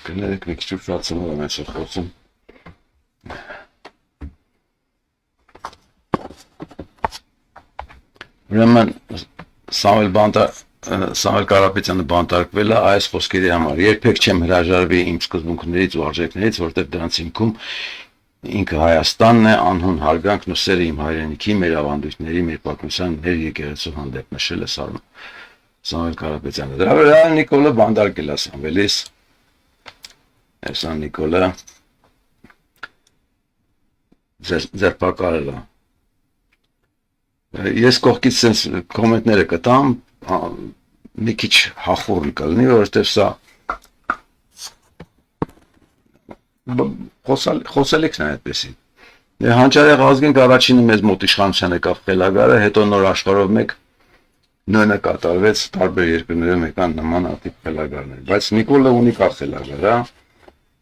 Կներեք մի քիչ ուշացնում եմ այսօր խոսում։ Ուրեմն Սամվել Կարապետյանը բանտարկվել է այս խոսքերի համար։ Երբեք չեմ հրաժարվի իմ սկզբունքներից ու արժեքներից, որտեղ դրանց հիմքում ինքը Հայաստանն է, անհուն հարգանքն ու սերը իմ հայրենիքի, մեր ավանդույթների, մեր պատմության, մեր եկեղեցու հանդեպ նշել է Սամվել Կարապետյանը։ Դրա վրա Նիկոլը բանտարկել է Սամվելիս։ Այսա Նիկոլը ձերբակալել է։ Ես կողքից sense կոմենտները կտամ, մի քիչ հախուռ կլինի, որովհետև սա խոսելիքն է այդպեսին։ Հանճարեղ ազգենք առաջինը մեզ մոտ իշխանության եկավ խելագարը, հետո նոր աշխարհով մեկ նույնը կատարվեց, տարբեր երկրներում եկան նմանատիպ խելագարներ, բայց Նիկոլը ունիկալ խելագար է,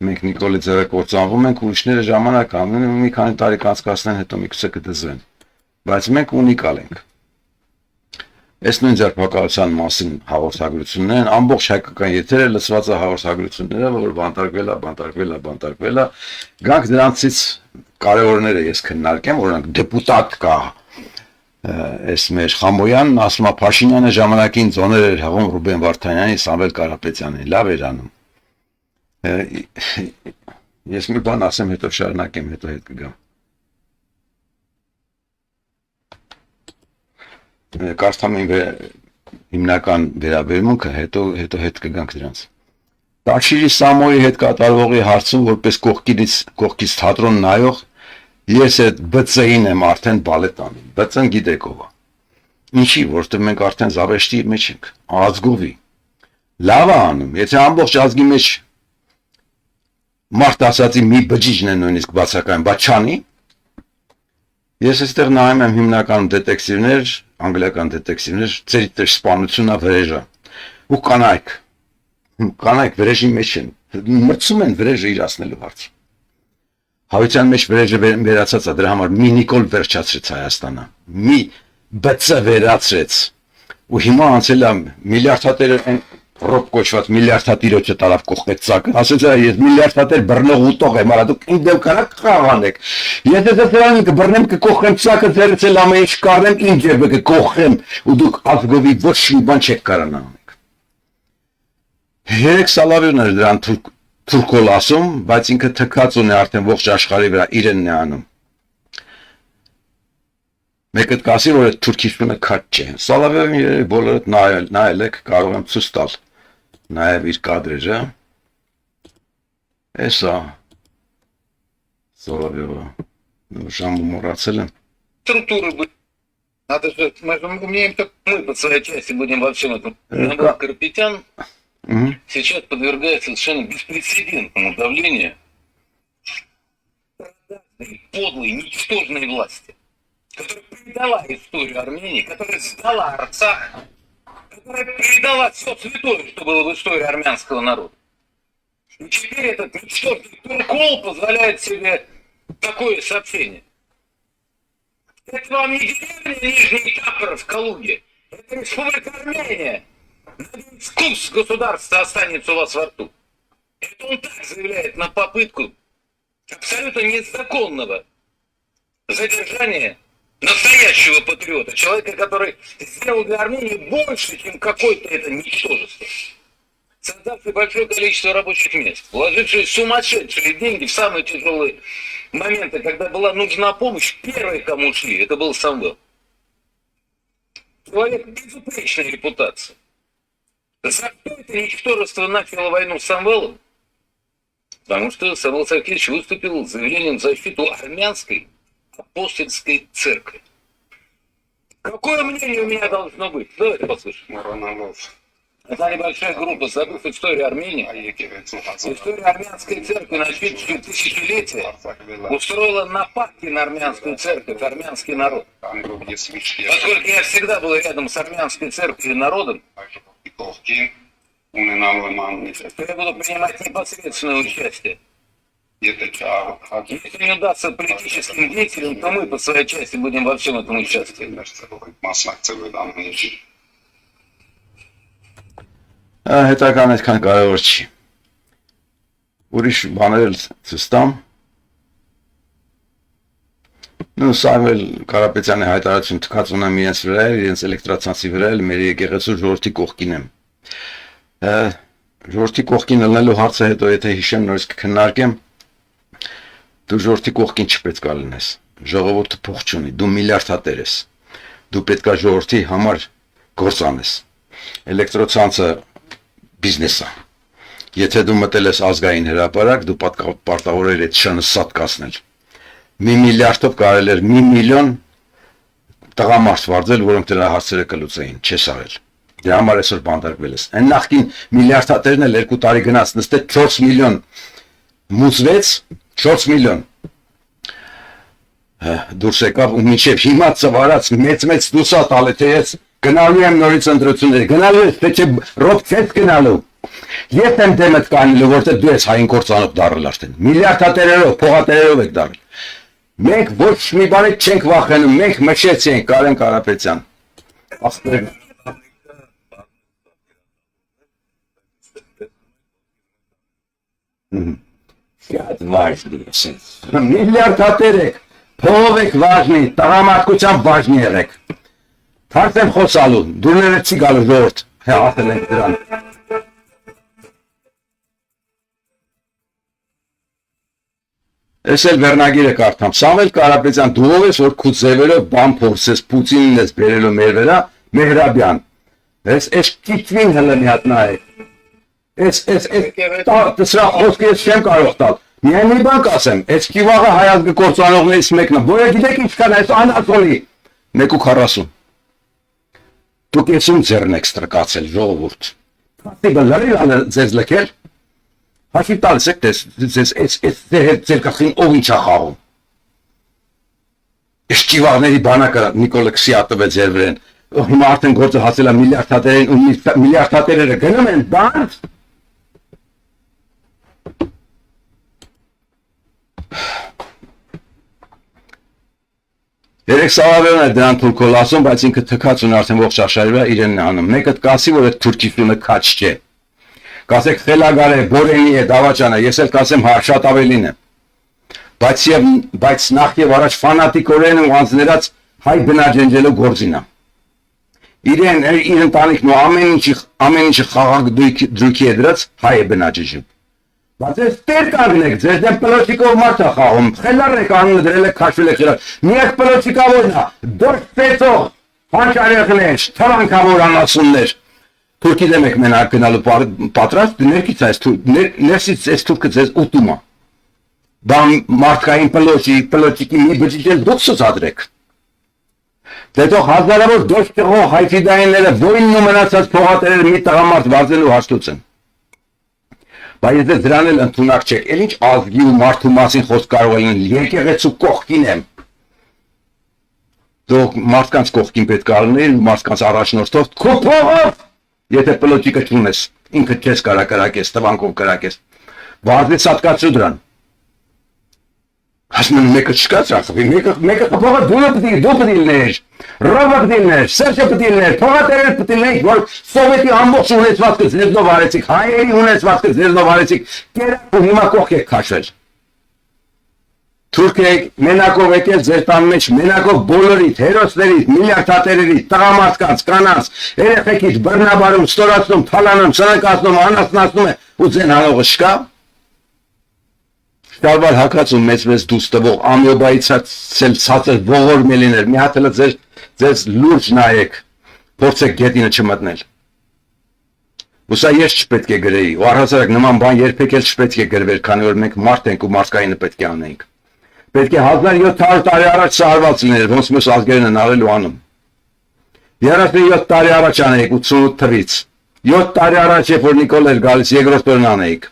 մենք Նիկոլի ձեռը կործանվում ենք, ուրիշները ժամանակ ամեն մի քանի տարի կանցկացնեն, հետո միգուցե կդզվեն, բայց մենք ունիկալ ենք։ Այս նույն ձերբակալության մասին հաղորդագրություններն ամբողջ հայկական եթերը լսված է հաղորդագրությունները, որ բանտարկվել է, գանք դրանցից կարևորները ես քննարկեմ, օրինակ դեպուտատ կա այս մեր Խամոյանն ասում է Փաշինյանը ժամանակին ձոներ էր հղում Ռուբեն Վարդանյանի, Սամվել Կարապետյանին, լավ էր անում։ Ես մի բան ասեմ, հետո շարունակեմ, հետո հետ կգամ։ Կարդամ իմ հիմնական վերաբերմունքը, հետո հետ կգանք դրանց։ Տաչիրի Սամոյի հետ կատարվողի հարցում որպես կողքից թատրոն նայող ես այդ ԲՑ-ին եմ արդեն բալետ անում։ ԲՑ-ն գիտեք ով է։ Ինչի, որովհետև մենք արդեն զավեշտի մեջ ենք, ազգովի։ Լավ է անում, եթե ամբողջ ազգի մեջ մարդ ասածի մի բջիջն է նույնիսկ բացակայում, բայց չանի։ Ես այստեղ նայում եմ հիմնականում դետեկտիվներ, անգլիական դետեկտիվներ, ծերի սպանությունա վրեժը ու կանայք վրեժի մեջ են, մրցում են վրեժը իրացնելու հարց։ Հայության մեջ վրեժը վերացած է, դրա համար մի Նիկոլ վերջացրեց Հայաստանը, մի ԲՑ վերացրեց ու հիմա անցել է միլիարդատերը ռոբ կոչված միլիարդատիրոջը տարավ կողքեց ծակը, ասեց ես միլիարդատեր բռնող ուտող եմ, արա դուք ինձ դեմ կարաք խաղանեք, եթե դրանին կբռնեմ կկողքեմ ծակը ձերից էլ ամեն ինչ կառնեմ, ինձ ջերբը կկողքեմ ու դուք ազգովի ոչ մի բան չեք կարան անեք։ Երեք Սալավյոնն էր դրան թուրքոլ ասում, բայց ինքը թքած ունի արդեն ողջ աշխարհի վրա իրենն է անում։ Մեկը կասի, որ այդ թուրքիստությունը քաջ չէ։ Սալավյոնը բոլորդ նայել եք, կարող եմ ցույց տալ։ Նաև իր կադրերը։ Էսա Սալավյոնը ժամը մոռացել եմ։ Структуры надо же, мы умеем только мы по своей части будем во всем этом. Наоборот, Карапетян сейчас подвергается совершенно беспрецедентному давлению подлой, ничтожной власти, которая предала историю Армении, которая сдала Арцах, которая предала все святое, что было в истории армянского народа. И теперь этот ничтожный туркол позволяет себе такое сообщение. Это вам не деревня Нижний Тапор в Калуге, это республика Армения. Вкус государства останется у вас во рту. Это он так заявляет на попытку абсолютно незаконного задержания настоящего патриота, человека, который сделал для Армении больше, чем какое-то это ничтожество, создавший большое количество рабочих мест, вложивший сумасшедшие деньги в самые тяжелые моменты, когда была нужна помощь, первые, кому шли, это был Самвел. Человек безупречной репутации. За что это ничтожество начало войну с Самвелом? Потому что Самвел Саркевич выступил с заявлением в защиту армянской апостольской церкви. Какое мнение у меня должно быть? Давайте послушаем. Это небольшая группа, забыв историю Армении. История армянской церкви, насчитывающей тысячелетия, устроила нападки на армянскую церковь, армянский народ. Поскольку я всегда был рядом с армянской церковью и народом, я буду принимать непосредственное участие. Если не удастся политическим деятелям, то мы по своей части будем во всем этом участвовать. Հետական այդքան կարևոր չի։ ուրիշ բաներ էլ ցստամ։ Նու Սամվել Կարապետյանի հայտարարություն թքած ունեմ իրենց վրա, իրենց էլեկտրացանցի վրա, մեր եկեղեցու ժողովրդի կողքին եմ։ Ժողովրդի կողքին ելնելու հարցը հետո եթե հիշեմ նորից կքննարկեմ, դու ժողովրդի կողքին չպետք է լինես։ Ժողովուրդը փող չունի, դու միլիարդատեր ես։ Դու պետք է ժողովրդի համար գործ անես։ Էլեկտրոցանցը բիզնես է։ Եթե դու մտել ես ազգային հրապարակ, դու պարտավոր ես այդ շանը սատկացնել։ Մի միլիարդով կարել էր մի միլիոն տղամարդ վարձել, որոնք դրա հարցերը կլուծեին, չես արել։ Դրա համար այսօր բանդարկվել ես։ Այն նախքին միլիարդատերն էլ 2 տարի գնաց, նստեց 4 միլիոն մուծվեց, 4 միլիոն դուրս եկավ ու մինչև հիմա ծվարած մեծ դուսա տալը թե ես գնալու եմ նորից ընտրություններ, գնալու ես, թե չէ ռոբ չես գնալու։ Ես եմ դեմդ կանելու, որտեղ դու ես հային կործանող դարել արդեն։ Միլիարդատերերով, փողատերերով եք դարել։ Մենք ոչ մի բանից չենք վախենում, մենք մշեցինք Կարեն Կարապետյան։ Աստղեր։ Շատ վարժնի ես։ Միլիարդատեր եք, փողով եք վարժնի, տղամարդկությամբ վարժնի եղեք։ Թարց եմ խոսալու, դուրները չի գալու ժողովուրդ, ասել ենք դրան։ Ես էլ վերնագիրը կարդամ, Սամվել Կարապետյան, դու ով ես, որ քու ձևերով բան փորձես, Պուտինին ես բերելու մեր վրա, Մեհրաբյան, ես ճիճվին հլը մի հատ նայեք, սրա խոսքը ես չեմ կարող տալ, միայն մի բան կասեմ, ես կիվաղը հայազգը կործանողներից մեկն է, որը գիտեք ինչ կան, ես անասոլի, 1.40, դուք ես ում ձերն եք ստրկացել, ժողովուրդ, տիբը լրի ձեզ լքել, Հաշիվ տալիս եք ձեր կախին ով ինչ է խաղում։ Ես ճիվաղների բանակը Նիկոլը Քսիատով է ձեր վրեն, հիմա արդեն գործը հասել է միլիարդատերին ու միլիարդատերերը գնում են բանդ։ Երեք Սավավերն է դրան թուրքոլ ասում, բայց ինքը թքած ունի արդեն ողջ աշխարհի վրա իրենն է անում։ Մեկը կասի, որ այդ թուրքիությունը քաչ չէ։ Կասեք խելագար է, բորենի է, դավաճան է, ես էլ կասեմ հա շատ ավելին է։ Բայց նախ եւ առաջ ֆանատիկորեն ու անձներած հայ բնաջնջելու գործին է։ Իրեն իր ընտանիքն ու ամեն ինչի խաղաղ դրույքի է դրած հայ է բնաջնջում։ Բայց ես տեր կանգնեք, ձեզ դեմ պլոչիկով մարդ է խաղում, խելար եք անունը դրել եք քաշվել եք խելար։ Միակ պլոչիկավորն է, դուրս ծեծող, հանճարեղներ, թվանքավոր անասուններ։ Թուրքի դեմ եք մենակ գնալու պատրաստ, ներքից ներսից այս թուրքը ձեզ ուտում է։ Բան մարդկային պլոճիկի մի բջիջել դուք սուսադրեք։ Դե թող հազարավոր դոշ տղող հայֆիդայինները ոյնն ու մնացած փողատերերը մի տղամարդ վարձելու հաշտուց են։ Բայց եթե դրան էլ ընդունակ չեք, էլ ինչ ազգի ու մարդու մասին խոսք կարող են լինել, եկեղեցու կողքին եմ։ Դուք մարդկանց կողքին պետք է լինել, մարդկանց առաջնորդով, քո փողով Եթե պլոճիկը չունես, ինքը չես կարա կրակես, տվանքով կրակես, վարձից հատկացու դրան։ Ասում են մեկը չկա ծախվի, մեկը փողը դու պտի լիներ, ռոբը պտի լիներ, սերջը պտի լիներ, փողատերերը պտի լիներ, որ սովետի ամբողջ ունեցվածքը ձեզնով արեցիք, հայերի ունեցվածքը ձեզնով արեցիք, կերակ ու հիմա կողք եք քաշել։ Թուրք եք, մենակով եկել ձեր տան մեջ, մենակով բոլորիդ, հերոսներից, միլիարդատերերից, տղամարդկանց, կանանց, երեխեքից, բռնաբարում, ստորացնում, թալանում, սնանկացնում, անասնացնում է ու ձեն հանողը չկա։ Շտարվար հակած ու մեծ դուս տվող, ամյոբայից ցածր ողորմ լիներ, մի հատ էլ ձեզ լուրջ նայեք, փորձեք գետինը չմտնել։ Ու սա ես չպետք է գրեի, ու առհասարակ նման բան երբեք էլ չպետք է գրվեր, քանի որ մենք մարդ ենք ու մարդկայինը պետք է անենք։ Պետք է 1700 տարի առաջ սարված լիներ, ոնց մյուս ազգերն են արել ու անում։ 37 տարի առաջ անեիք 88 թվից, 7 տարի առաջ երբ որ Նիկոլ էր գալիս, երկրորդ օրն անեիք։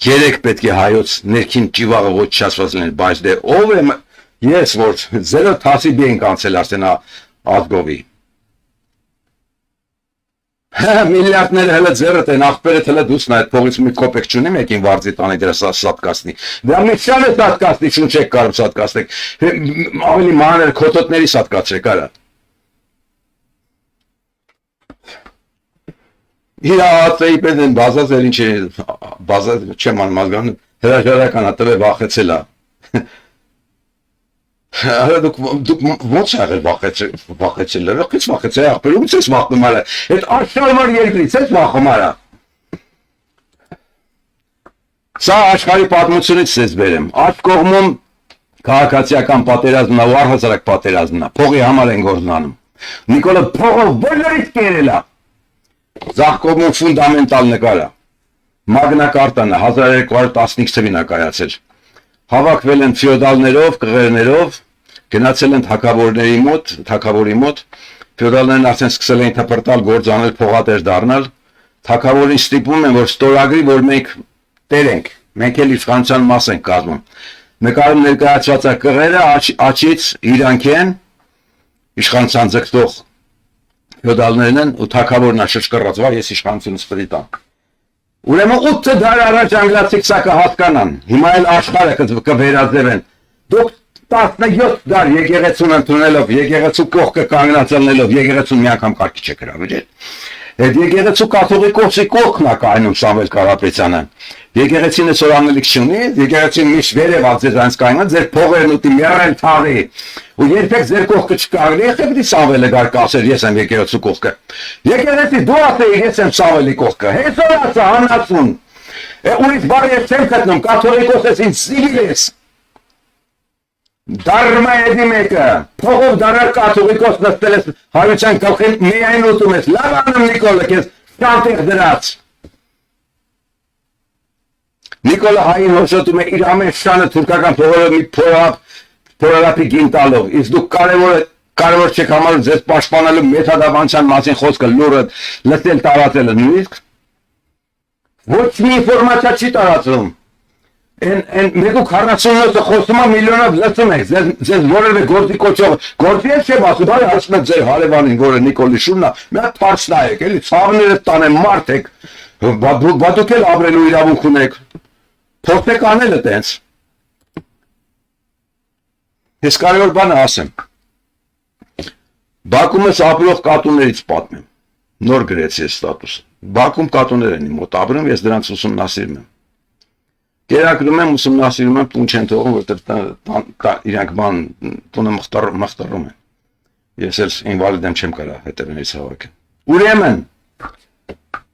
3 պետք է հայոց ներքին ճիվաղը ոչ չասված լիներ, բայց դե ով է ես որ 0 թասիբի ենք անցել արդեն ազգովի։ Միլիարդները հələ ձեռդ են, աղբերդ հələ դուսն այդ փողից մի կոպեկ չունի մեկին վարձի տանի դրա սատկացնի։ Դա մի շան է սատկացնի, շուն չեք կարող սատկացնեք, ավելի մանր քոտոտների սատկացրեք արա։ Իրացեի պես են բազազել ինչ է, բազազ չեմ անմազգան, հրաժարական ատվել վախեցել է։ Հələ դուք ոնց եղել վախեցել, լրոքից վախեցել, աղբերումից ես վախնում արա, հետ աշխարհվար երկրից ես վախում արա։ Սա աշխարհի պատմությունից ես բերեմ, աջ կողմում քաղաքացիական պատերազմն ու առհասարակ պատերազմն է, փողի համար են գործնանում։ Նիկոլը փողը բոլորից կերել է։ Ձախ կողմում ֆունդամենտալ նկարը, մագնա կարտան 1215 թվին է կայացել։ Հավաքվել են ֆեոդալներով, կղերներով, գնացել են թագավորների մոտ, ֆեոդալներն արդեն սկսել էին թփրտալ, գործանել, փողատեր դառնալ, թագավորին ստիպում են, որ ստորագրի, որ մենք տեր ենք, մենք էլ իշխանության մաս ենք կազմում։ Նկարում ներկայացված է կղերը, աչից իրանք են, իշխանության ձգտող ֆեոդալներն են ու թագավորն է շշկռած, վայ ես իշխանությունը սպրի տամ։ Ուրեմն 8 դար առաջ անգլիացիք սա կհասկանան, հիմա էլ աշխարհը կվերաձևեն։ Դուք 17 դար եկեղեցուն ընդունելով, եկեղեցու կողքը կանգնացնելով, եկեղեցուն մի անգամ կարգի չեք հրավիրել։ Այդ եկեղեցու կաթողիկոսի կողքն է կայանում Սամվել Կարապետյանը։ Եկեղեցին այսօր անելիք չունի, եկեղեցին միշտ վերևալ ձեզ այնց կայնան, ձեր փողերն ուտի մեռել թաղի։ Ու երբեք ձեր կողքը չկարելի, եղեք դի Սամվելը գար կասեր, ես եմ եկեղեցու կողքը։ Եկեղեցի դու ասեի, ես եմ Սամվելի կողքը։ Հեսօր ասա հանածուն։ Ուրիշ բառ ես չեմ գտնում, կաթողիկոս ես ինձ սիվիլ ես։ Դարմա էդի մեկը, փողով դարար կաթողիկոս նստել ես հայության գլխին միայն ուտում ես, լավ անում Նիկոլը քեզ շանտեղ դրած։ Նիկոլը հային հոշոտում է իր ամեն շանը թուրքական փողերը մի փորապի գին տալով, իսկ դուք կարևոր չեք համարում ձեզ պաշտպանելու մեթոդաբանության մասին խոսքը լուրը լսել տարածելը նույնիսկ ոչ մի ինֆորմացիա չի տարածվում։ Են մեկու 47-ը խոսում է միլիոնով լսում եք, ձեզ որևէ գործի կոչող, գործի էլ չեմ ասում, բարի ասում եք ձեր հարևանին, որը Նիկոլի շունն է, մի հատ փարս նայեք, էլի ցավները տանեն մարդ եք, դուք էլ ապրելու իրավունք ունեք, փորձեք անելը տենց։ Ես կարևոր բանը ասեմ, Բաքում ես ապրող կատուներից պատմեմ, նոր գրեցի ես ստատուս, Բաքում կատուներ են իմ մոտ ապրում, ես դրանց ուսումնասիրում եմ։ Կերակրում եմ, ուսումնասիրում եմ, տուն չեն թողում, որտեղ իրանք բան տունը մխտռում են։ Ես էլ ինվալիդ եմ չեմ կարա հետևներից հավաքել։ Ուրեմն,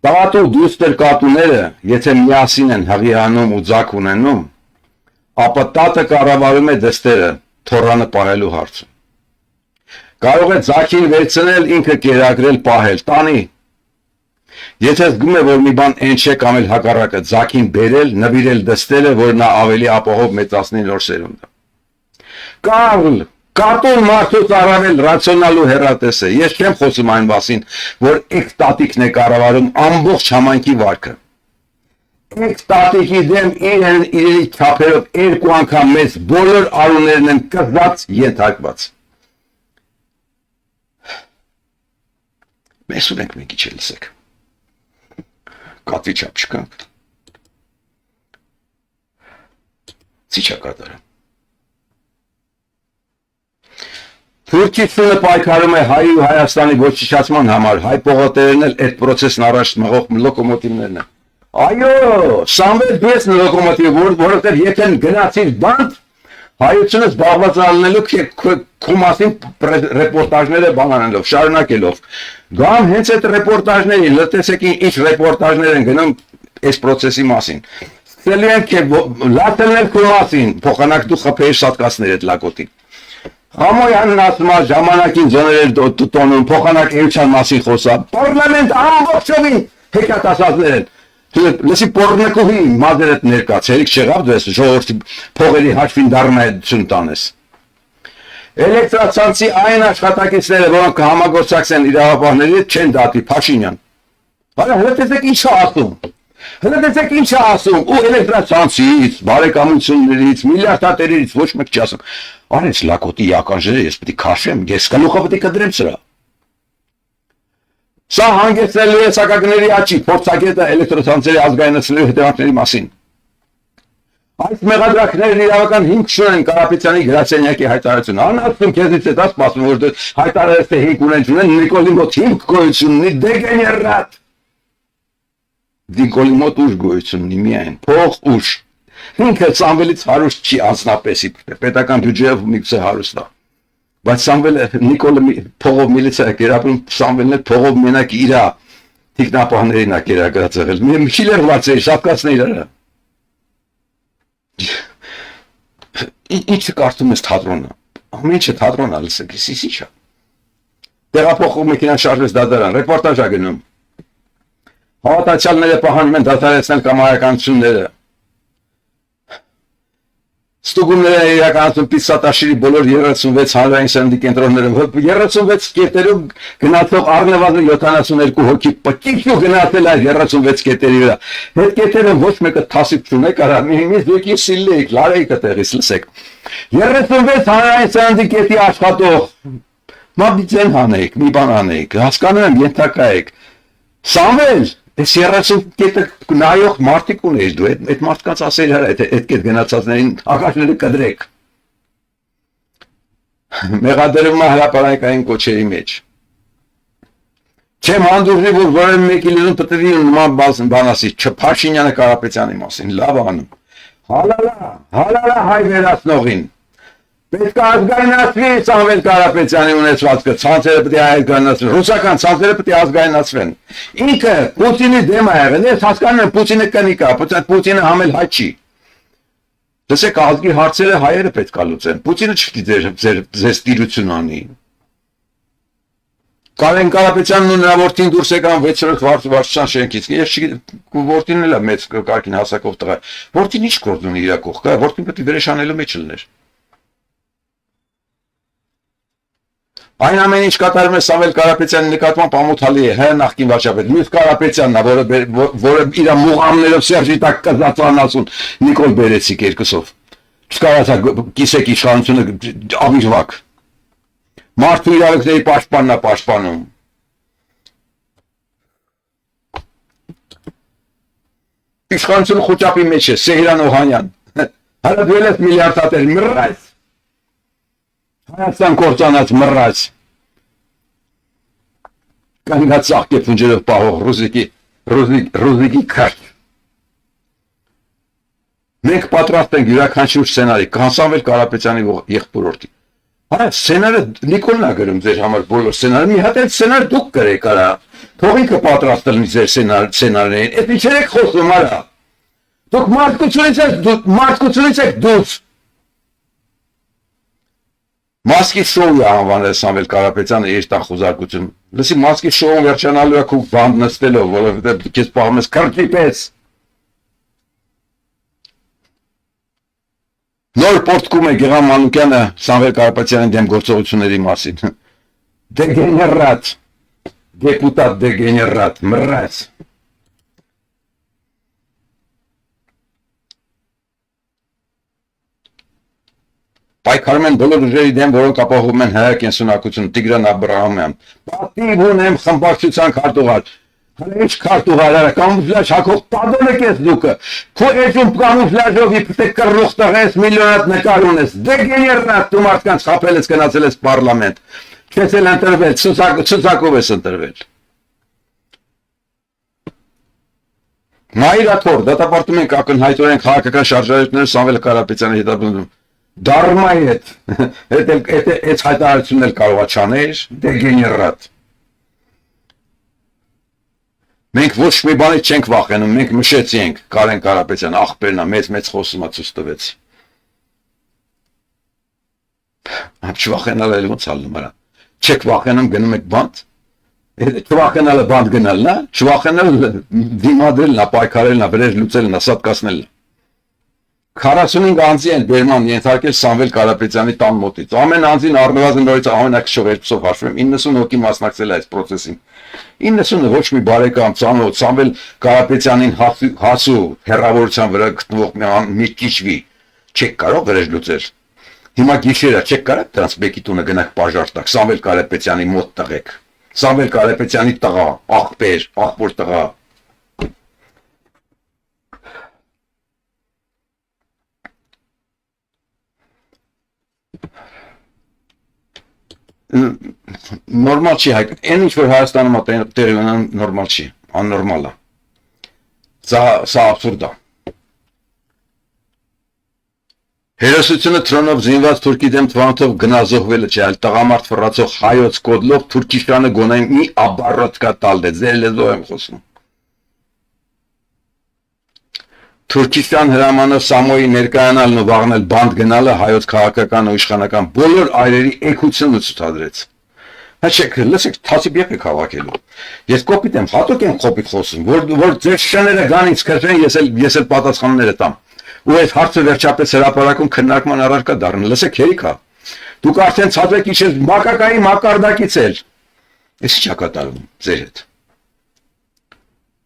տատու դուստր կատուները, եթե միասին են հղիանում ու ձակ ունենում, ապա տատը կառավարում է դստերը թոռանը պահելու հարցը։ Կարող է ձակին վերցնել, ինքը կերակրել, պահել, տանի։ Եթե զգում է, որ մի բան են չէ կամ էլ հակառակը ձակին բերել, նվիրել դստերը, որ նա ավելի ապահով մեծացնի նոր սերունդը։ Կարլ, կատուն մարդուց առավել ռացիոնալ ու հեռատես է։ Ես չեմ խոսում այն մասին, որ էկստատիկն է կառավարում ամբողջ համայնքի վարքը։ Էկստատիկի դեմ իրերի չափերով երկու անգամ մեծ բոլոր արուներն են կզած ենթարկված։ Մեզ ունենք մի քիչ լսեք։ Կատվի չափ չկանք։ Ցիչա կատարը։ Թուրքիությունը պայքարում է հայ ու Հայաստանի ոչնչացման համար, հայ պողոտերն էլ այդ process-ն առաջ մղող լոկոմոտիվներն են։ Այո, Սամվել դու ես լոկոմոտիվ, որովհետև եթե գնացիր բանտ, հայությունը զբաղված ալնելու քո մասին ռեպորտաժները բանանելով, շարունակելով։ Գամ հենց այդ ռեպորտաժներին, լսեցեք ինչ ռեպորտաժներ են գնում այս process-ի մասին։ Սկսել են լատելնել քո մասին, փոխանակ դու խփեի շատկացներ այդ լակոտին։ Համոյանն ասում է ժամանակին ձոներ տոնում, փոխանակ էության մասին խոսա, պարլամենտ ամբողջովին հեկատասածներ են։ Լսի պորնակուհի մազերդ ներկա, ցերիք չեղավ դու ես ժողովրդի փողերի հաշվին դառնայություն տանես։ Էլեկտրացանցի այն աշխատակիցները, որոնք համագործակցեն իրավապահների հետ, չեն դատի Փաշինյան։ Բայց հələ տեսեք ինչ է ասում, ու էլեկտրացանցից, բարեկամություններից, միլիարդատերից ոչ մեկ չի ասում։ Արեց լակոտի ականջները ես պետք է քաշեմ, ես գլուխը պետք է կդրեմ սրա։ Սա հանգեցնելու է սակագների աճի, փորձագետը էլեկտրոցանցերի ազգայնացնելու հետևանքների մասին։ Այս մեղադրակներն իրավական հիմք չունեն Կարապետյանի գրասենյակի հայտարարությունը։ Անհասում քեզից է դա սպասում, որ դու հայտարարես թե հիմք ունեն, Նիկոլի մոտ հիմք գոյություն ունի, դեգեներատ։ Նիկոլի մոտ ուժ գոյություն ունի միայն փող ուժ։ Ինքը Սամվելից հարուստ չի անձնապես, պետական բյուջեով միգուցե հարուստ է։ Բայց Սամվելը Նիկոլը փողով միլիցիա է կերապրում, Սամվելն էլ փողով մենակ իր թիկնապահներին է կերակրած եղել։ Միլեր վարձերի շատկացներ արա։ Ինչ կարծում ես թատրոնը։ Ամեն ինչը թատրոն է, լսեք, ինչ է։ Տեղափոխող մեքենան շարժվեց դատարան, ռեպորտաժ է գնում։ Հավատացյալները պահանում են դադարեցնել կամայականությունները։ Ստուգումները իրականացում Պիսատաշիրի բոլոր 36 հանրային սննդի կենտրոններում, 36 կետերում գնացող առնվազն 72 հոգի պտիք ու գնացել այդ 36 կետերի վրա։ Այդ կետերը ոչ մեկը թասիք չունեք, արա մի զույգի սիլլեիք, լարեիք տեղից, լսեք։ 36 հանրային սննդի կետի աշխատող, մաբիցեն հանեիք, մի բան անեիք, հասկանում եմ, ենթակա եք։ Սամվել, ես 30 կետը նայող մարդիկ ունեիր դու, այդ մարդկանց ասել հրա, այդ կետ գնացածներին աղաշները կդրեք։ Մեղադրվում է հրապարակային կոչերի մեջ։ Չեմ հանդուրժի, որ որևէ մեկի լիզուն պտվի նման բան ասի, Փաշինյանը Կարապետյանի մասին, լավ անում։ Հալալա հայ վերացնողին։ Պետք է ազգայնացվի Սամվել Կարապետյանի ունեցվածքը, ցանցերը պետք է ազգայնացվեն, ռուսական ցանցերը պետք է ազգայնացվեն։ Ինքը Պուտինի դեմ է եղել, ես հասկանում եմ Պուտինը կնիկ է, Պուտինը համել հայ չի։ Լսեք, ազգի հարցերը հայերը պետք է լուծեն, Պուտինը չպետք է ձեր տիրություն անի։ Կարեն Կարապետյանն ու նրա որդին դուրս եկան 6-րդ վարչության շենքից։ Ես որդին էլ է մեծ կարգին հասակով տղա։ Որդին ինչ գործ ունի իր կողքը, որդին պետք է վերեշանելու մեջ լիներ։ Այն ամեն ինչ կատարում է Սամվել Կարապետյանի նկատմամբ ամոթալի է, հա նախկին վարչապետ, մյուս Կարապետյանն է, որը իր մուղամներով Սերժի տակ կզածանացուն Նիկոլ Բերեցիկ երկուսով։ Չկարացա կիսեք իշխանությունը ավիժվակ։ Մարդու իրավունքների պաշտպանն է պաշտպանում։ Իշխանությունը խոճապի մեջ է, Սեհրան Օհանյան։ Հələ դու ես միլիարդատեր, մռայց։ Հայաստան կործանած մռայց։ Կանգնած ծաղկե փունջերով պահող ռուզիկի քարտ։ Մենք պատրաստ ենք յուրաքանչյուր սցենարի, Սամվել Կարապետյանի եղբորորդի։ Հա, սցենարը Նիկոլն է գրում ձեր համար բոլոր սցենարը, մի հատ այդ սցենար դուք գրեք արա։ Թող ինքը պատրաստ լինի ձեր սցենարներին։ Այդ ինչ եք խոսում արա։ Դուք մարդկությունից եք դուրս։ Մասկի շոու է անվանել Սամվել Կարապետյանը երթան խոզարկություն։ Լսի, մասկի շոուն վերջանալու է քո բանդ նստելով, որովհետև քեզ պահում ես քրտի պես։ Նոր պորտկում է Գեղամ Մանուկյանը Սամվել Կարապետյանի դեմ գործողությունների մասին։ Դեգեներատ, դեպուտատ դեգեներատ, մռայց։ Պայքարում են բոլոր ուժերի դեմ, որոնք ապահովում են հայ կենսունակությունը, Տիգրան Աբրահամյան։ Պատիվ ունեմ խմբակցության քարտուղար։ Հələ ինչ քարտուղար արա, կամուֆլաժ հագող տադոնեք ես դուքը։ Քո էջում կամուֆլաժով իբրե կռող տղես միլիոնատ նկար ունես։ Դեգեներատ դու մարդկանց խաբել ես գնացել ես պարլամենտ։ Չես էլ ընտրվել, ցուցակով ես ընտրվել։ Մայրաթոր, դատապարտում ենք ակնհայտորեն քաղաքական շարժարարությունները Սամվել Կարապետյանի հետապնդում։ Դարմայի այդ հայտարարությունն էլ կարող է չաներ, դեգեներատ։ Մենք ոչ մի բանից չենք վախենում, մենք մշեցինք Կարեն Կարապետյան, աղբերն է, մեծ խոսում է ցույց տվեց։ Չվախենալ էլ ոնց ալնում արա։ Չեք վախենում գնում եք բանտ։ Չվախենալը բանտ գնալն է, չվախենալ դիմադրելն է, պայքարելն է, վրեժ լուծելն է, սատկացնելն է։ 45 անձի են բերման ենթարկել Սամվել Կարապետյանի տան մոտից։ Ամեն անձին առնվազն նորից ամենակշող երկուսով հաշվում եմ 90 հոգի մասնակցել է այս process-ին։ 90-ը ոչ մի բարեկամ ծանոթ Սամվել Կարապետյանին հասու հերավորության վրա գտնվող մի քիչվի չեք կարող վրեժ լուծել։ Հիմա գիշերը չեք կարող դրանց մեկի տունը գնաք բաժար տակ Սամվել Կարապետյանի մոտ տղեք։ Սամվել Կարապետյանի տղա, աղբեր, աղբոր տղա։ Նորմալ չի հայ, այն ինչ որ Հայաստանում տեղի ունեն նորմալ չի, աննորմալ է։ Սա абսուրդ է։ Հերոսությունը թրոնով զինված թուրքի դեմ թվանթով գնազողվելը չէ, այլ տղամարդ ֆռացող հայոց կոդլով Թուրքիստանը գոնային մի աբառոթկա տալ դե, ձեր լեզվով եմ խոսում։ Թուրքիստան հրամանով Սամոյի ներկայանալն ու վաղնել բանդ գնալը հայոց քաղաքական ու իշխանական բոլոր այրերի էգությունը ցուցադրեց։ Հաշեք, լսեք, թասիբ եք հավաքելու։ Ես կոպիտ եմ, հատուկ եմ կոպիտ խոսում, որ ձեր շները գան ինձ քրտեն, ես էլ պատասխանները տամ։ Ու այդ հարցը վերջապես հրապարակում քննարկման առարկա դառնա։ Լսեք, հերիքա։ Դուք արդեն ցածրեք իջես մակակայի մակարդակից էլ։ Էս ի՞նչ է կատարում ձեր հետ։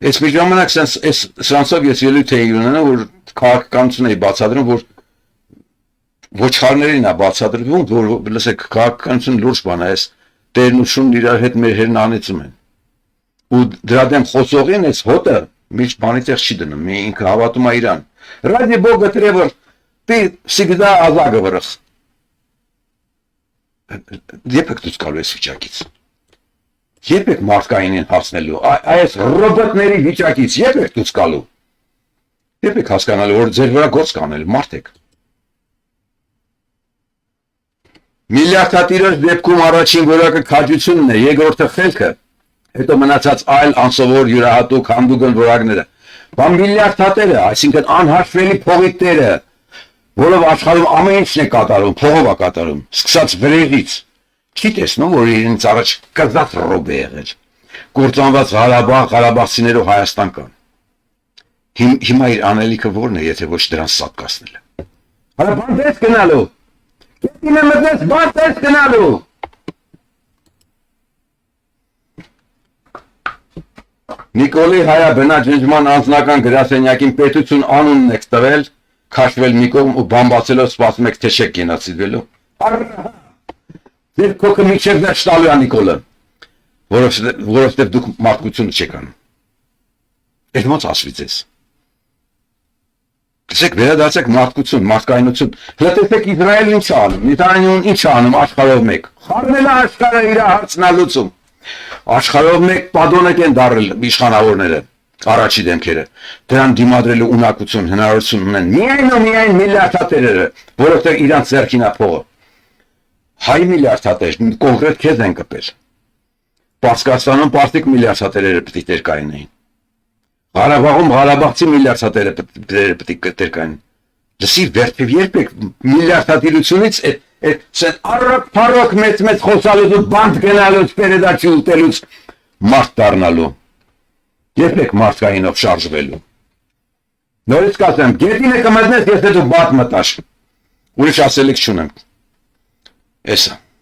Այս մի ժամանակ սրանցով ես ելույթ էի ունենում, որ քաղաքականություն էի բացատրում, որ ոչխարներին է բացատրվում, որ լսեք, քաղաքականություն լուրջ բան է, այս տերն ու շունն իրար հետ մեր հերն անեցում են։ Ու դրա դեմ խոսողին այս հոտը միշտ բանի տեղ չի դնում, ինքը հավատում է իրան։ Ради Бога требуем, ты всегда о заговорах. Երբ եք դուք գալու այս վիճակից։ Երբ եք մարդկայինին հասնելու, այս ռոբոտների վիճակից երբ եք դուք գալու։ Երբ եք հասկանալու, որ ձեր վրա գործ կանել մարդ եք։ Միլիարդատիրոջ դեպքում առաջին որակը քաջությունն է, երկրորդը խելքը, հետո մնացած այլ անսովոր յուրահատուկ հանդուգն որակները։ Բան միլիարդատերը, այսինքն անհաշվելի փողի տերը, որով աշխարհում ամեն ինչն է կատարում, փողով է կատարում, սկսած վրեղից։ Չի տեսնում, որ իրենց առաջ կզած ռոբ է եղել։ Կործանված Ղարաբաղցիներով Հայաստան կան։ Հիմա իր անելիքը ո՞րն է, եթե ոչ դրան սատկացնելը։ Հələ բան դες գնալու։ Կետին է մտնես բան դες գնալու։ Նիկոլի հայաբնաջնջման անձնական գրասենյակին պետություն անունն եք տվել, քաշվել մի կողմ ու բամբացելով սպասում եք թե չեք գենացիդվելու։ Ձեր քոքը միջև վերջ տալու է Նիկոլը, որովհետև դուք մարդկությունը չեք անում։ Այդ ոնց ասվի ձեզ։ Տեսեք, վերադարձեք մարդկություն, մարդկայնություն։ Հələ տեսեք Իսրայելը ինչ է անում, Նետանյահուն ինչ է անում աշխարհով մեկ։ Խառնել է աշխարհը իր հարցն է լուծում։ Աշխարհով մեկ падոնակ են դարել իշխանավորները, առաջի դեմքերը։ Դրան դիմադրելու ունակություն, հնարավորություն ունեն միայն միլիարդատերերը, որովհետև իրանց ձեռքին է փողը։ Հայ միլիարդատեր, կոնկրետ քեզ են կպել։ Պարսկաստանում պարտիկ միլիարդատերերը պետք է տերկայինեին։ Ղարաբաղում Ղարաբաղցի միլիարդատերը պետք է տերկային։ Լսի վերջև երբ եք միլիարդատիրությունից Սեն առակ մեծ խոսալուց ու բանդ գնալուց, պերեդաչի ուտելուց մարդ դառնալու, երբ եք մարդկայինով շարժվելու։ Նորից կասեմ, գետին է կմտնես, ես դու բատ մտաշ, ուրիշ ասելիք չունեմ, էսա։